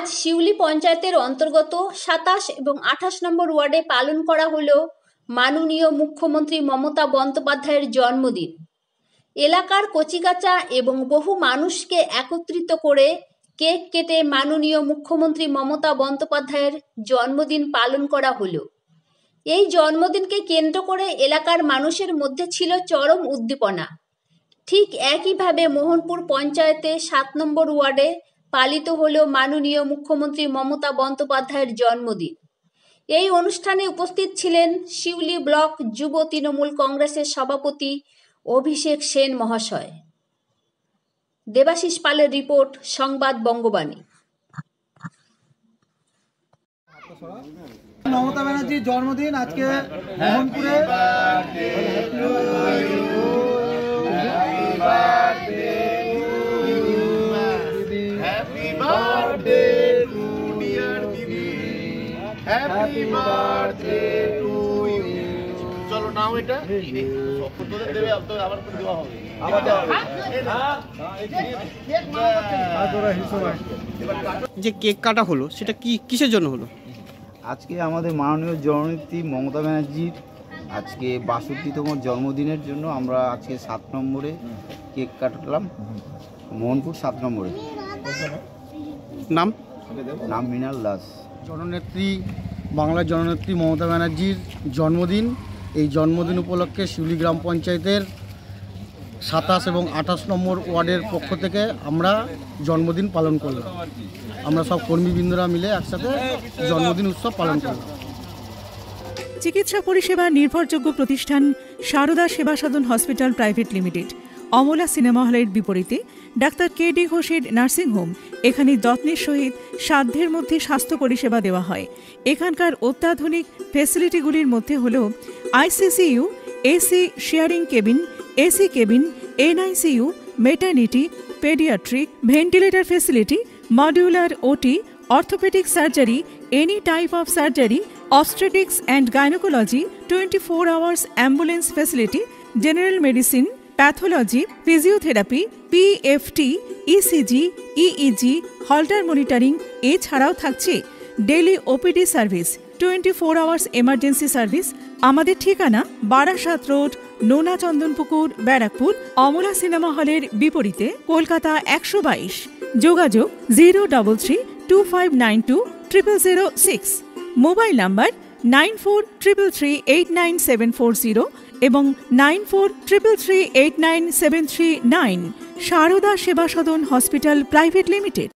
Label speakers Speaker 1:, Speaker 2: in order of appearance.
Speaker 1: আজ শিউলি পঞ্চায়েতের অন্তর্গত 27 এবং 28 নম্বর ওয়ার্ডে পালন করা হলো মাননীয় মুখ্যমন্ত্রী মমতা বন্দ্যোপাধ্যায়ের জন্মদিন। এলাকার কচিকাঁচা এবং বহু মানুষকে একত্রিত করে কেক কেটে মাননীয় মুখ্যমন্ত্রী মমতা বন্দ্যোপাধ্যায়ের জন্মদিন পালন করা হলো। এই জন্মদিনকে কেন্দ্র করে এলাকার মানুষের মধ্যে ছিল চরম উদ্দীপনা। ঠিক একইভাবে মোহনপুর পঞ্চায়েতে 7 নম্বর ওয়ার্ডে পালিত হলো মাননীয় মুখ্যমন্ত্রী মমতা বন্দ্যোপাধ্যায়ের জন্মদিন। এই অনুষ্ঠানে উপস্থিত ছিলেন শিউলি ব্লক যুব তৃণমূল কংগ্রেসের সভাপতি অভিষেক সেন মহাশয়। দেবাশিস পালের রিপোর্ট, সংবাদ বঙ্গবাণী।
Speaker 2: মমতা ব্যানার্জির জন্মদিন আজকে মোহনপুরে।
Speaker 3: চলো নাও এটা দেবে আবার দেওয়া হবে।
Speaker 4: যে কেক কাটা হলো সেটা কিসের জন্য হলো?
Speaker 5: আজকে আমাদের মাননীয় জননেত্রী মমতা ব্যানার্জির আজকে 62তম জন্মদিনের জন্য আমরা আজকে 7 নম্বরে কেক কাটলাম, মোহনপুর 7 নম্বরে।
Speaker 4: নাম
Speaker 5: মৃণাল দাস।
Speaker 2: জননেত্রী, বাংলার জননেত্রী মমতা ব্যানার্জির জন্মদিন। এই জন্মদিন উপলক্ষে শিউলি গ্রাম পঞ্চায়েতের 27 এবং 28 নম্বর ওয়ার্ডের পক্ষ থেকে আমরা জন্মদিন পালন করলাম। আমরা সব কর্মীবৃন্দরা মিলে একসাথে জন্মদিন উৎসব পালন করলাম।
Speaker 6: চিকিৎসা পরিষেবা নির্ভরযোগ্য প্রতিষ্ঠান Sarada Seva Sadhan hospital private limited, Amala cinema হলের বিপরীতে ডাক্তার কে.ডি. ঘোষের নার্সিংহোম। এখানে যত্নের সহিত সাধ্যের মধ্যে স্বাস্থ্য পরিষেবা দেওয়া হয়। এখানকার অত্যাধুনিক ফেসিলিটিগুলির মধ্যে হল ICCU, AC sharing cabin, AC cabin, NICU, maternity, paediatric, ventilator facility, modular OT, orthopaedic surgery, any type of surgery, obstetrics and gynecology, 24 hours ambulance facility, general medicine, pathology, physiotherapy, PFT, ECG, EEG, Holter monitoring। এছাড়াও থাকছে daily OPD service, 24 hours emergency service. আমাদের ঠিকানা Barasat road, নোনা Chandanpukur, Barrackpore, Amala cinema হলের বিপরীতে, কলকাতা 122। যোগাযোগ 03325920006। Mobile number 9433389740 এবং 9433389739। সারদা সেবা সদন হসপিটাল প্রাইভেট লিমিটেড।